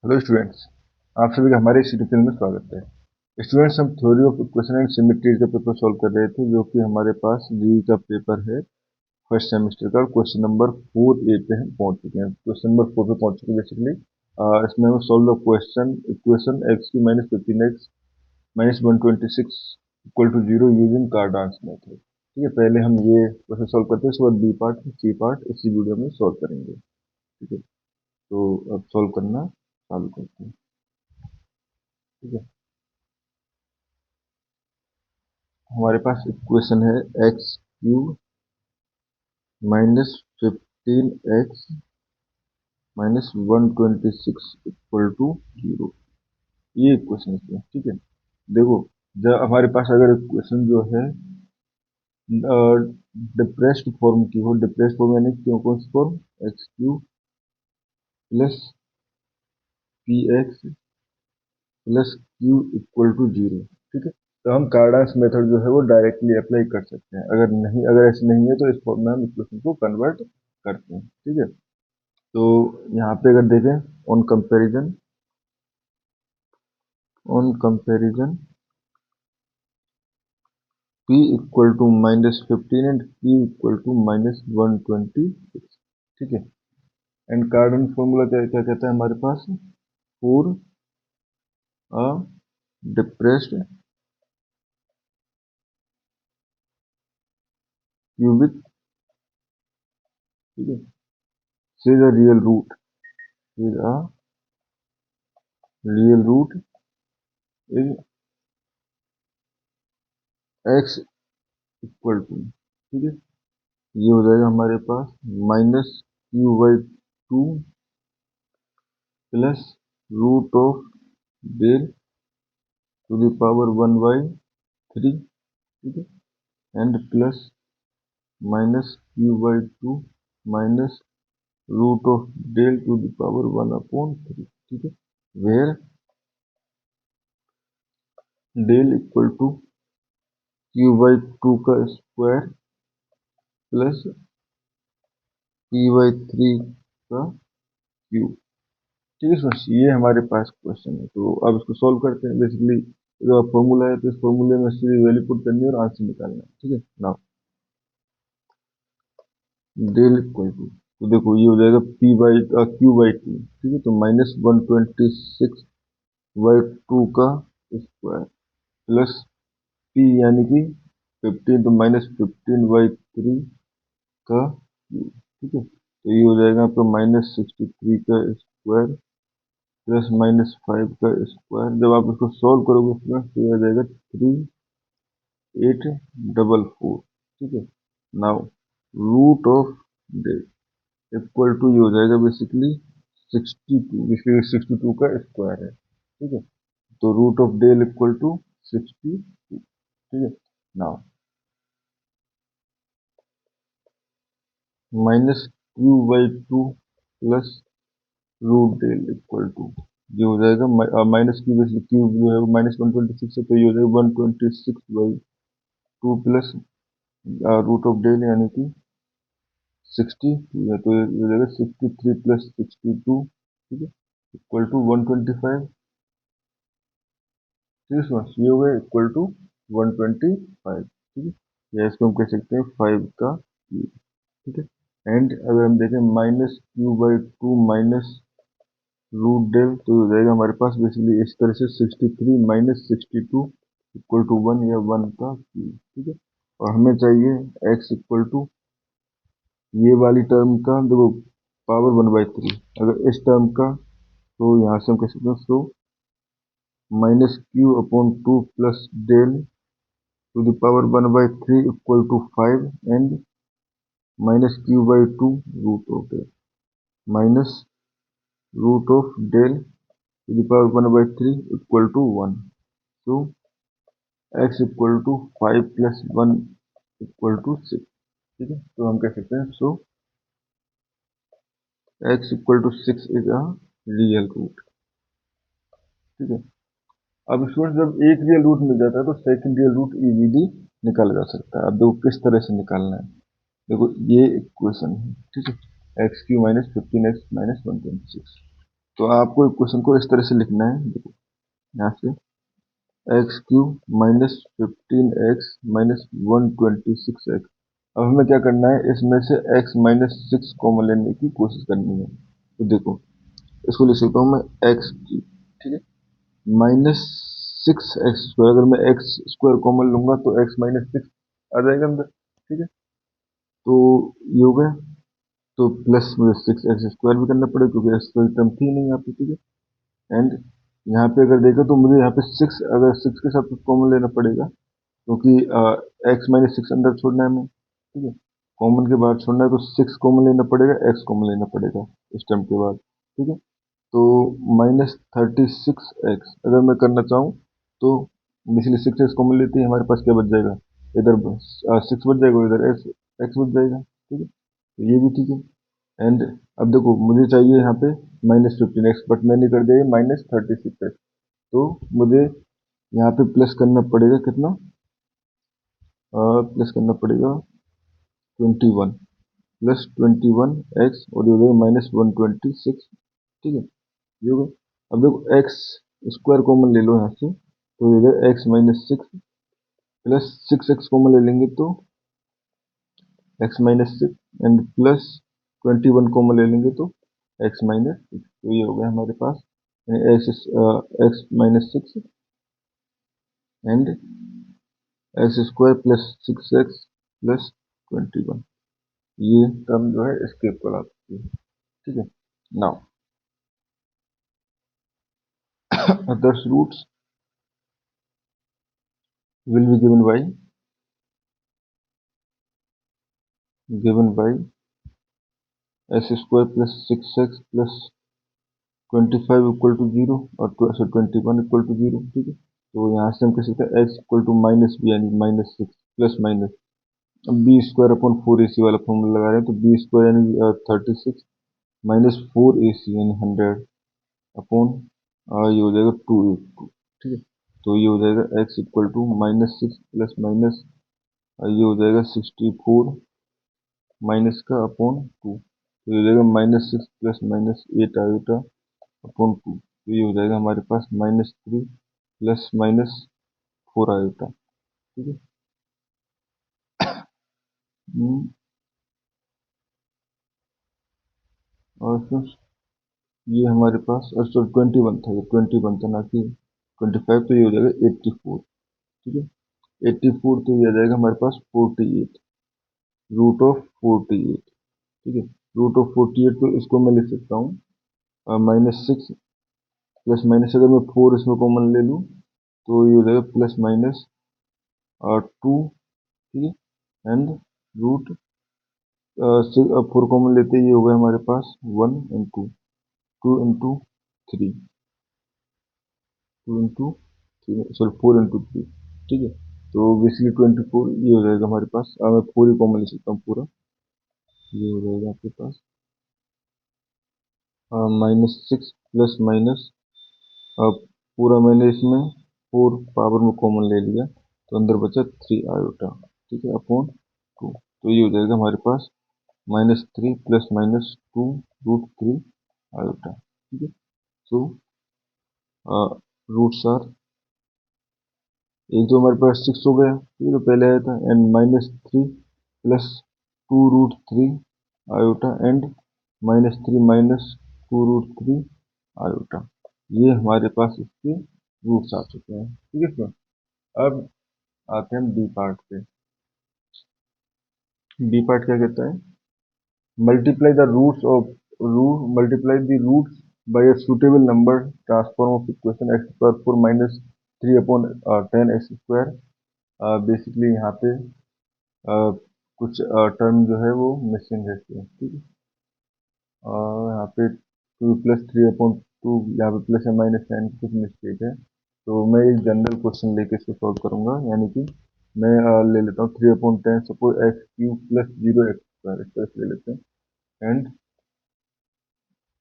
Hello students, आप सभी का हमारे इस ट्यूटोरियल में स्वागत है। स्टूडेंट्स, हम theory of equation and symmetries का पेपर सॉल्व कर रहे थे, जो कि हमारे पास जीई का पेपर है फर्स्ट सेमेस्टर का। क्वेश्चन नंबर 4A पे हम पहुंच चुके हैं। क्वेश्चन नंबर 4 पे पहुंच चुके हैं बेसिकली। इसमें हम solve the question equation x³ - 15x - 126 equal to 0 using Cardan's method. ठीक है, पहले हम ये क्वेश्चन सॉल्व करते हैं, उसके बाद बी पार्ट सी पार्ट इसी वीडियो में सॉल्व करेंगे। ठीक है, तो अब सॉल्व करना चालू करते हैं। ठीक है, हमारे पास इक्वेशन है x³ - 15x - 126 इक्वल टू 0। ये इक्वेशन है। ठीक है, देखो, जब हमारे पास अगर इक्वेशन जो है डिप्रेस्ड फॉर्म की हो, डिप्रेस्ड फॉर्म यानी क्यों कौन सी form, x³ plus px plus q equal to 0। ठीक है, तो हम कार्डास मेथड जो है वो डायरेक्टली अप्लाई कर सकते हैं। अगर ऐसे नहीं है तो इस फॉर्म में हम इक्वेशन को कन्वर्ट करते हैं। ठीक है, तो यहाँ पे अगर देखें on comparison p equal to -15 and q equal to -126। ठीक है, एंड कार्डन फॉर्मूला क्या क्या कहता है हमारे पास, फॉर अ डिप्रेस्ड क्यूबिक, ठीक है, say the real root is x equal to, ठीक है, ये हो जाएगा हमारे पास -q/2 plus root of del to the power 1/3। ठीक है, and plus -q/2 minus root of del to the power 1/3। ठीक है, where del equal to q/2 का स्क्वायर प्लस p/3 का क्यूब। ठीक है फ्रेंड्स, ये हमारे पास क्वेश्चन है। तो अब इसको सॉल्व करते हैं। बेसिकली जो फॉर्मूला है, तो इस फॉर्मूले में सीधी वैल्यू पुट करनी है और आंसर निकालना है। ठीक है, नाउ डेल इक्वल टू, तो देखो ये हो जाएगा q/2। ठीक है, तो -126/2 का स्क्वायर प्लस p यानी कि 15, तो -15/3 का क्यूब। ठीक है, तो ये हो जाएगा आपका -63 का स्क्वायर प्लस -5 का स्क्वायर। जब आप इसको सॉल्व करोगे स्टूडेंट तो ये आ जाएगा 3844। ठीक है, now root of del equal to, ये हो जाएगा बेसिकली 62, बेसिकली 62 का स्क्वायर है। ठीक है, तो root of del equal to 62। ठीक है, now -q/2 plus root del equal to, ये हो जाएगा माइनस क्यू, बेसिकली क्यूब जो है वो -126 है, तो ये हो जाएगा 126/2 प्लस रूट ऑफ डेल यानी कि 62 है, तो ये हो जाएगा 63 प्लस 62। ठीक है, इक्वल टू 125। ठीक है स्टूडेंट्स, ये हो गया इक्वल टू 125। ठीक है, या इसको हम कह सकते हैं 5 का क्यूब। ठीक है, एंड अगर हम देखें -q/2 माइनस रूट डेल, तो हो जाएगा हमारे पास बेसिकली इस तरह से 63 - 62 इक्वल टू 1 या 1 का क्यूब। ठीक है, और हमें चाहिए x इक्वल टू ये वाली टर्म का, देखो पावर 1/3, अगर इस टर्म का, तो यहाँ से हम कह सकते हैं so -q/2 plus del to the power 1/3 equal to 5 and -q/2 root of del minus root of del to the power 1/3 equal to 1। तो x equal to 5 plus 1 equal to 6। ठीक है, तो हम कह सकते हैं so x equal to 6 is a real root. ठीक है, अब स्टूडेंट जब एक रियल रूट मिल जाता है तो सेकंड रियल रूट इजीली निकाला जा सकता है। अब देखो किस तरह से निकालना है। देखो ये इक्वेशन है। ठीक है, x³ - 15x - 126। तो आपको क्वेश्चन को इस तरह से लिखना है, देखो यहाँ से x cube minus 15x minus 126x। अब हमें क्या करना है, इसमें से x माइनस 6 कॉमन लेने की कोशिश करनी है। तो देखो इसको लिख सकता हूँ मैं एक्स क्यूब, ठीक है, माइनस 6x²। अगर मैं x² कॉमन लूंगा तो x माइनस 6 आ जाएगा अंदर, ठीक है। तो ये हो गया, तो प्लस मुझे 6x² भी करना पड़ेगा क्योंकि x कोई टर्म थी नहीं यहाँ पे, ठीक है। एंड यहाँ पे अगर देखो तो मुझे यहाँ पे 6, अगर 6 के साथ कॉमन लेना पड़ेगा क्योंकि x माइनस 6 अंदर छोड़ना है हमें, ठीक है। कॉमन के बाद छोड़ना है तो 6 कॉमन लेना पड़ेगा, x कॉमन लेना पड़ेगा इस टर्म के बाद, ठीक है। तो माइनस 36x अगर मैं करना चाहूँ तो इसलिए 6x कॉमन लेते ही हमारे पास क्या बच जाएगा, इधर 6 बच जाएगा, इधर x बच जाएगा, ठीक है। तो ये भी ठीक है। एंड अब देखो मुझे चाहिए यहाँ पे माइनस 15x, बट मैंने कर दिया माइनस 36x। तो मुझे यहाँ पे प्लस करना पड़ेगा कितना, प्लस करना पड़ेगा 21 प्लस 21x और ये हो जाएगा माइनस 126, ठीक है। ये हो गया। अब देखो x² कॉमन ले लो यहाँ से, तो ये हो जाएगा x minus 6 plus 6x common ले लेंगे तो x minus 6 and plus 21 common ले लेंगे तो x माइनस 6। तो ये हो गया हमारे पास x minus 6 and x² plus 6x plus 21। ये टर्म जो है एस्केप कहलाती है, ठीक है। Now others roots will be given by x² plus 6x plus 25 equal to 0 और 21 इक्वल टू 0, ठीक है। तो यहाँ से हम कह सकते हैं x equal to minus b यानी minus 6 plus minus b² upon 4ac वाला फॉर्मूला लगा रहे हैं, तो b² यानी 36 माइनस 4ac यानी 100 अपॉन ये हो जाएगा 282, ठीक है। तो ये हो जाएगा x equal to minus 6 plus minus ये हो जाएगा 64 माइनस का अपॉन 2। तो ये हो जाएगा minus 6 plus minus 8 iota upon 2। तो ये हो जाएगा हमारे पास माइनस 3 प्लस माइनस 4 आयोटा, ठीक है। और फिर ये हमारे पास अच्छा 21 था, ये 21 था ना कि 25, तो ये हो जाएगा 84, ठीक है। 84 तो ये आ जाएगा हमारे पास 48 रूट ऑफ 48, ठीक है। रूट ऑफ 48 तो इसको मैं लिख सकता हूँ माइनस 6 प्लस माइनस, अगर मैं 4 इसमें कॉमन ले लूँ तो ये हो जाएगा प्लस माइनस 2, ठीक है। एंड रूट 4 कॉमन लेते ही ये हो गया हमारे पास 1 into 2 into 3, 2 into 3 sorry 4 into 3, ठीक है। तो बेसिकली 24 ये हो जाएगा हमारे पास, मैं 4 ही कॉमन ले सकता हूँ पूरा, ये हो जाएगा आपके पास माइनस 6 प्लस माइनस पूरा मैंने इसमें 4 पावर में कॉमन ले लिया तो अंदर बचा 3 आयोटा, ठीक है, अपॉन 2। तो ये हो जाएगा हमारे पास -3 प्लस -2 रूट 3 आयोटा, ठीक है। सो रूट्स आर, एक तो हमारे पास 6 हो गया, ये तो पहले आया था, and -3 plus 2 root 3 iota and -3 minus 2 root 3 iota. ये हमारे पास इसके रूट्स आ चुके हैं, ठीक है सर। अब आते हैं बी पार्ट पे। बी पार्ट क्या कहता है, multiply the roots of multiply the roots by a suitable number transform of equation x² minus 3 upon 10x²। Basically यहाँ पे कुछ टर्म जो है वो मिसिंग रहती है, ठीक है। यहाँ पे 2 + 3/2, यहाँ पे प्लस या माइनस साइन कुछ मिस्टेक है, तो मैं एक जनरल क्वेश्चन लेके इसको सॉल्व करूंगा, यानी कि मैं ले लेता हूँ 3/10 सपोज x³ प्लस 0x² इस तरह से ले लेते हैं। एंड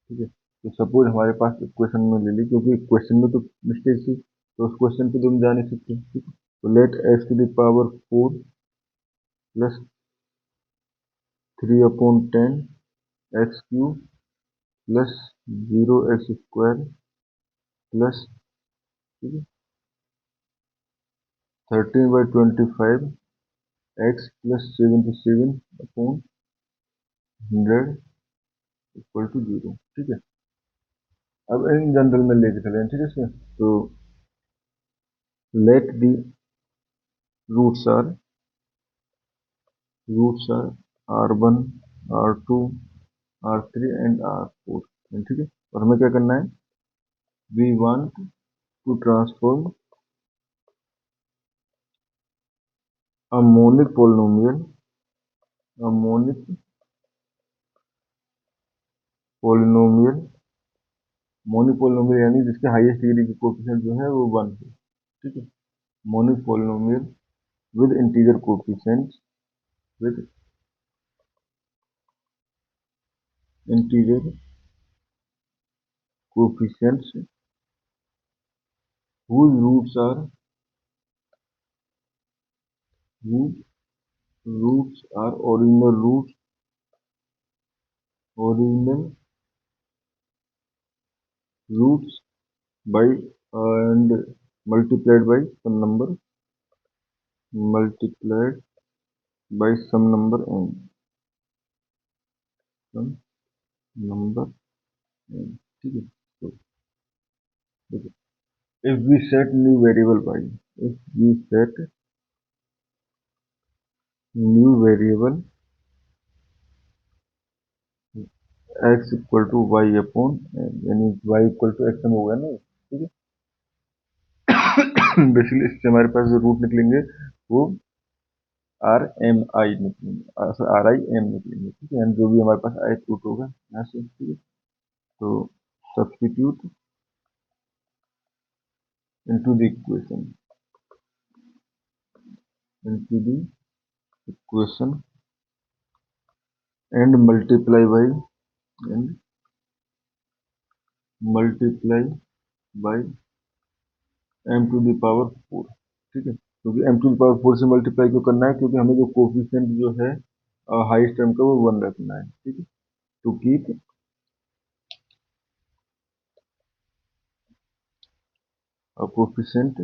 ठीक है, तो सपोज हमारे पास इक्वेशन में ले ली, क्योंकि क्वेश्चन में तो मिस्टेक थी तो उस क्वेश्चन पे तो हम जा नहीं सकते, ठीक है। तो late x⁴ plus 3/10 x³ plus 0x² plus, ठीक है, 13/25 x प्लस 77/100 इक्वल टू 0। ठीक है, अब इन जनरल में लेके चले हैं। ठीक है, इसमें तो let the roots are r1, r2, r3 and r4। ठीक है, और हमें क्या करना है, we want to transform a monic polynomial monic polynomial यानी जिसके हाईएस्ट डिग्री की कोएफिशिएंट जो है वो 1 है। ठीक है, monic polynomial with integer coefficients whose roots are original roots by and multiplied by some number n। ठीक है, तो देखो, if we set new variable x equal to y upon, यानी y इक्वल टू एक्स हो गया ना। ठीक है, बेसिकली इससे हमारे पास जो रूट निकलेंगे वो RMI निकलेंगे, RIM निकलेंगे। ठीक है, जो भी हमारे पास ith रूट होगा यहाँ से। ठीक है, तो substitute into the equation and multiply by m to the power 4। ठीक है, क्योंकि m to the power 4 से मल्टीप्लाई क्यों करना है, क्योंकि हमें जो कोफिशिएंट जो है हाईएस्ट टर्म का वो 1 रखना है। ठीक है, टू कीप कोफिशिएंट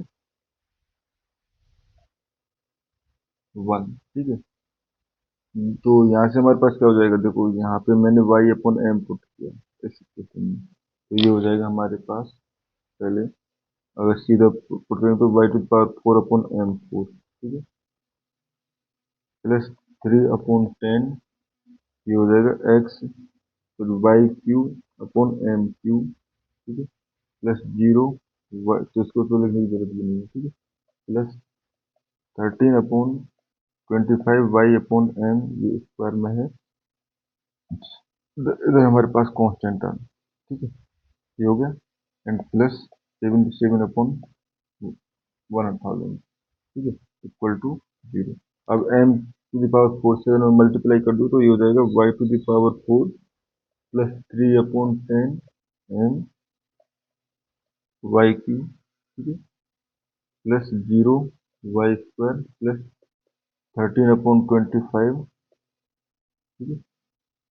1। ठीक है, तो यहाँ से हमारे पास क्या हो जाएगा, देखो यहाँ पे मैंने y अपॉन m पुट किया इस इक्वेशन में, तो ये हो जाएगा हमारे पास, पहले अगर सीधा पुट करें तो y to the power 4 upon m4। ठीक है, प्लस 3/10, ये हो जाएगा x, फिर y q upon m q. ठीक है, प्लस 0, तो इसको तो लिखने की जरूरत भी नहीं है। ठीक है, प्लस 13/25 y/m, ये स्क्वायर में है, इधर हमारे पास कांस्टेंट टर्म। ठीक है, ये हो गया, एंड प्लस 77/1000। ठीक है, इक्वल टू 0। अब m टू द पावर 4 से अगर मल्टीप्लाई कर दूँ तो ये हो जाएगा y to the power 4 plus 3/10 m y q. ठीक है, प्लस 0 y स्क्वायर प्लस 13/25। ठीक है,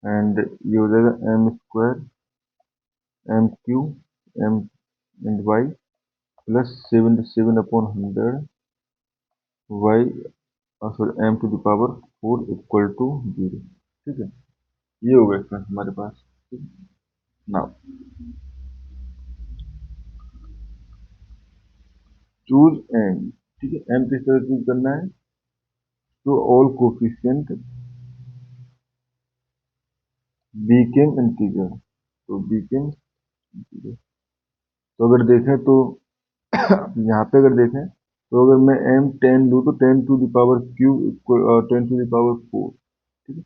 एंड ये हो जाएगा m square m q m and y plus 77/100 y, sorry m to the power 4 equal to 0। ठीक है, ये हो गया फ्रेंड्स हमारे पास। Now choose m। ठीक है, m किस तरह चूज करना है, तो ऑल कोफिशिएंट बीकेम इंटीजर, तो बीकेम इंटीजर। तो अगर देखें तो यहाँ पे अगर देखें तो अगर मैं m 10 लूँ तो 10 to the power q 10 to the power 4। ठीक है,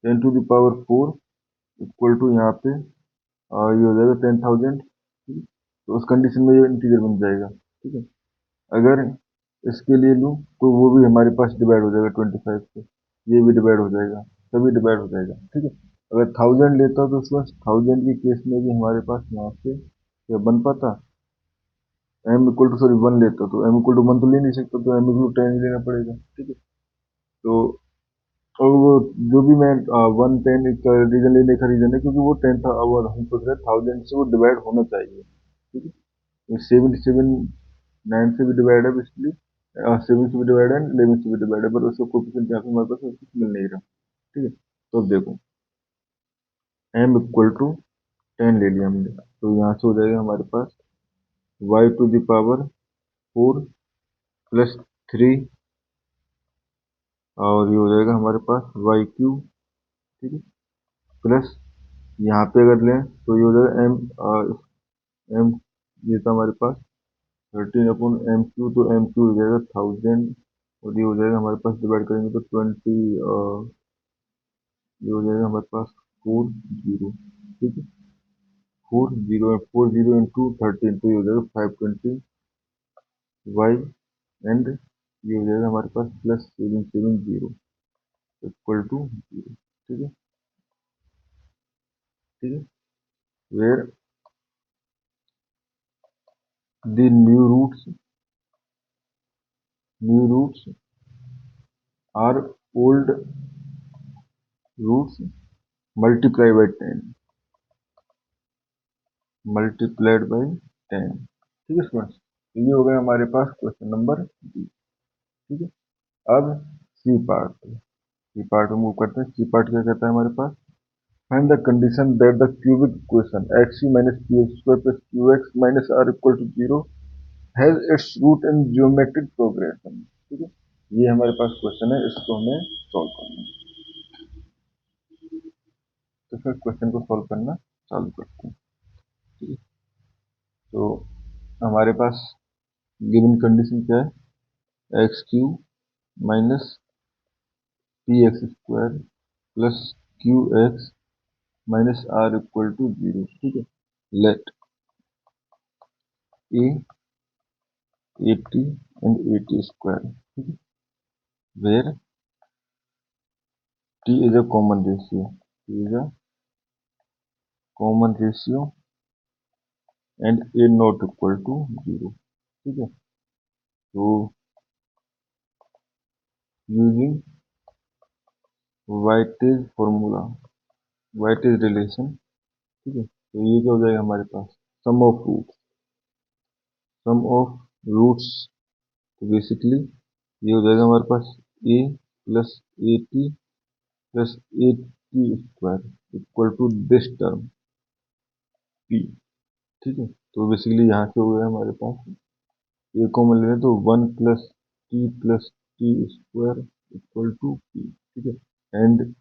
10 to the power 4 equal to यहाँ पे ये हो जाएगा 10,000। ठीक है, तो उस कंडीशन में ये इंटीजर बन जाएगा। ठीक है, अगर इसके लिए लूँ तो वो भी हमारे पास डिवाइड हो जाएगा 25 से, ये भी डिवाइड हो जाएगा, सभी डिवाइड हो जाएगा। ठीक है, अगर 1000 लेता तो उस वक्त 1000 की केस में भी हमारे पास यहाँ से क्या बन पाता, m इक्वल टू, सॉरी 1 लेता तो m इक्वल टू 1 तो ले नहीं सकता, तो m इक्वल टू 10 लेना पड़ेगा। ठीक है, तो और वो जो भी मैं 110 का रीजन लेने का रीजन है क्योंकि वो 10 था, और हम सोच रहे 1000 से वो डिवाइड होना चाहिए, ठीक है। 77 9 से भी डिवाइड है बेसिकली, 7 से भी डिवाइड है, 11 से भी डिवाइड है, पर उसका कोएफिशिएंट यहाँ पे हमारे पास कुछ मिल नहीं रहा, ठीक है। तो अब देखो m इक्वल टू 10 ले लिया हमने, तो यहाँ से हो जाएगा हमारे पास y to the power 4 plus 3, और ये हो जाएगा हमारे पास वाई क्यू, ठीक है, प्लस यहाँ पे अगर लें तो ये हो जाएगा एम, ये था हमारे पास 13/m3, तो m3 हो जाएगा 1000, और ये हो जाएगा हमारे पास डिवाइड करेंगे तो 20, ये हो जाएगा हमारे पास 40, ठीक है, 40 इंटू 13, तो ये हो जाएगा 520 y, एंड ये हो जाएगा हमारे पास प्लस 770 इक्वल टू 0, ठीक है, ठीक है, where the new roots are old roots multiply by 10, multiplied by 10, ठीक है स्टूडेंट्स। तो ये हो गया हमारे पास क्वेश्चन नंबर बी, ठीक है। अब सी पार्ट में मूव करते हैं। सी पार्ट क्या कहता है हमारे पास, find the condition that the cubic equation x u minus p x square plus q x minus r equal to zero has its root in geometric progression, ठीक है। ये हमारे पास क्वेश्चन है, इसको हमें सॉल्व करना है। तो फिर क्वेश्चन को सॉल्व करना चालू करते हैं, ठीक है। तो हमारे पास गिवन कंडीशन क्या है, x q minus p x square plus q x minus r equal to zero, ठीक है। लेट ए 80 एंड 80 स्क्वायर, ठीक है, where t is a common ratio, t is a common ratio and a not equal to zero, ठीक है। तो using Vieta's formula, Vieta's relation, ठीक है, तो ये क्या हो जाएगा हमारे पास, sum of roots, sum of roots, तो बेसिकली ये हो जाएगा हमारे पास a plus a t plus a t square equal to this term p, ठीक है। तो बेसिकली यहाँ से हो गया हमारे पास ए कॉमन ले लें तो 1 plus t square equal to p, ठीक है, and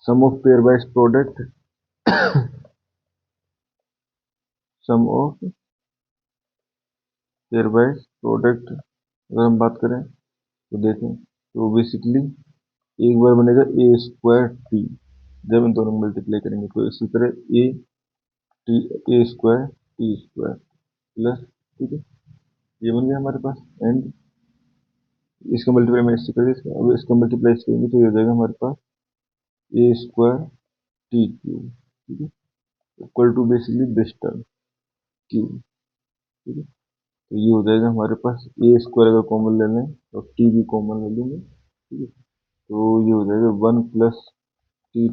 sum of pair wise product, sum of pair wise product अगर हम बात करें तो देखें तो बेसिकली एक बार बनेगा ए स्क्वायर टी, जब इन दोनों को मल्टीप्लाई करेंगे तो इसी तरह ए स्क्वायर टी स्क्वायर प्लस, ठीक है, ये बन गया हमारे पास, एंड इसका मल्टीप्लाई में इससे करेंगे, अब इसका मल्टीप्लाई इससे करेंगे तो ये हो जाएगा हमारे पास ए स्क्वायर टी क्यूब, ठीक है, equal to basically this term cube, ठीक है। तो ये हो जाएगा हमारे पास ए स्क्वायर अगर कॉमन ले लें और टी भी कॉमन ले लेंगे, ठीक है, तो ये हो जाएगा 1 plus t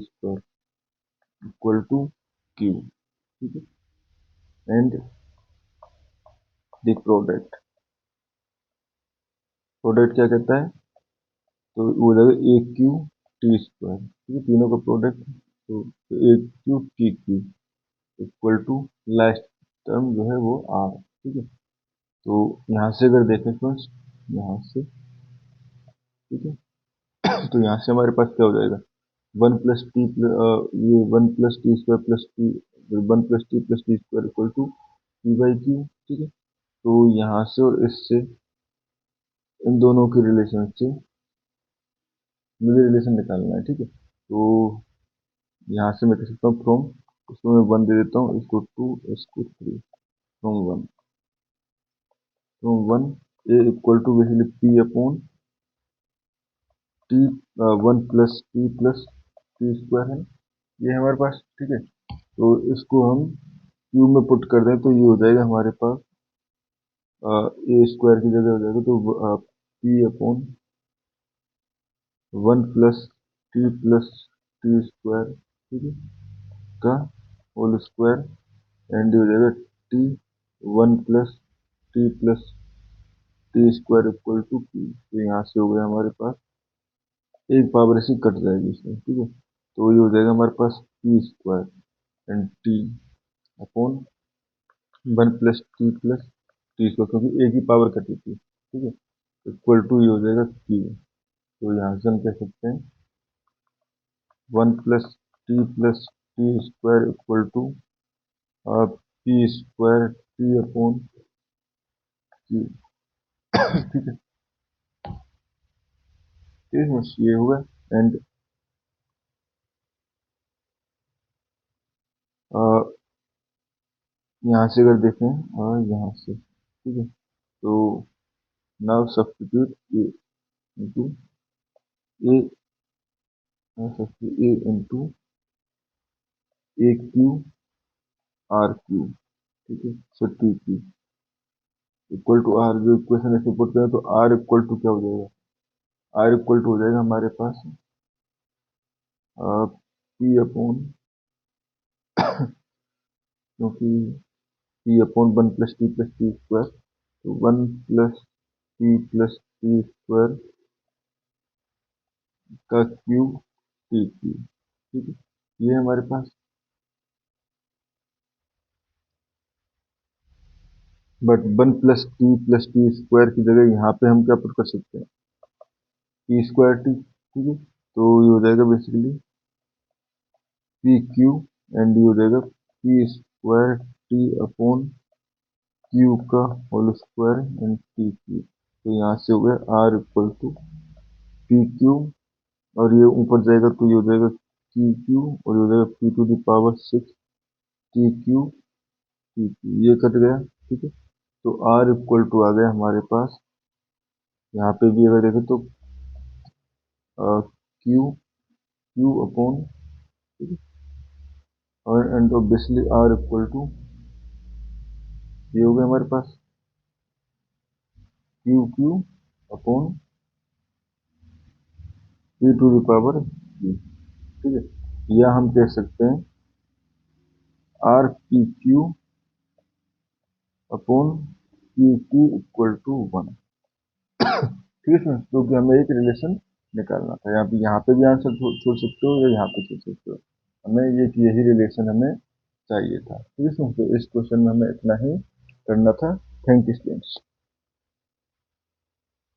square equal two cube, ठीक है, एंड द प्रोडक्ट क्या कहता है, तो वो हो जाएगा ए क्यू टी स्क्वायर, ठीक है, तीनों का प्रोडक्ट, तो a q t q equal to last term जो है वो आर, ठीक है। तो यहाँ से अगर देखें फ्रेंड्स, यहाँ से, ठीक है, तो यहाँ से हमारे पास क्या हो जाएगा, वन प्लस टी ये 1 plus t square plus t, 1 plus t square equal to p by q, ठीक है। तो यहाँ से और इससे, इन दोनों के रिलेशन से मुझे रिलेशन निकालना है, ठीक है। तो यहाँ से मैं कह सकता हूँ फ्रॉम, इसको मैं 1 दे देता हूँ, इसको 2, इसको 3, from one a equal to basically p upon t, 1 plus t square है ये हमारे पास, ठीक है। तो इसको हम क्यूब में पुट कर दें तो ये हो जाएगा हमारे पास ए स्क्वायर की जगह हो जाएगा तो पी अपॉन 1+t+t², ठीक है, का होल स्क्वायर एंड हो जाएगा t 1+t+t² equal to p। तो यहाँ से हो गया हमारे पास एक पावर ऐसी कट जाएगी इसमें, ठीक है। तो ये हो जाएगा हमारे पास p² and t upon 1+t+t², क्योंकि एक ही पावर कटी थी, ठीक है। इक्वल टू ये हो जाएगा q। तो यहाँ से हम कह सकते हैं 1+t+t² equal to p² t upon q, ठीक है। ये होगा एंड यहाँ से अगर देखें यहाँ से, ठीक है, तो now substitute a into a a into a q r q, ठीक है। So t q equal to r, जो इक्वेशन ऐसे पुट करें तो आर इक्वल टू क्या हो जाएगा, आर इक्वल टू हो जाएगा हमारे पास पी अपॉन, क्योंकि पी अपॉन 1+t+t², तो 1+t+t² का क्यू टी क्यू, ठीक है। ये हमारे पास, बट 1+t+t² की जगह यहाँ पे हम क्या पुट कर सकते हैं, t²t, ठीक है। तो ये हो जाएगा बेसिकली पी क्यू एंड ये हो जाएगा p² t अपॉन क्यू का whole square and t q. तो यहाँ से हो गया r equal to p q, और ये ऊपर जाएगा तो ये हो जाएगा क्यू क्यू, और ये हो जाएगा p⁶ t क्यू, ये कट गया, ठीक है। तो आर इक्वल टू आ गया हमारे पास, यहाँ पे भी अगर देखें तो क्यू क्यू अपॉन, ठीक है, और and obviously r equal to ये हो गया हमारे पास q q upon p⁵ q, ठीक है। या हम कह सकते हैं r p q upon q q equal to 1, ठीक है। क्योंकि हमें एक रिलेशन निकालना था, यहाँ पे भी आंसर छोड़ सकते हो या यहाँ पे छोड़ सकते हो, हमें यही रिलेशन हमें चाहिए था, ठीक है। तो इस क्वेश्चन में हमें इतना ही करना था। Thank you students.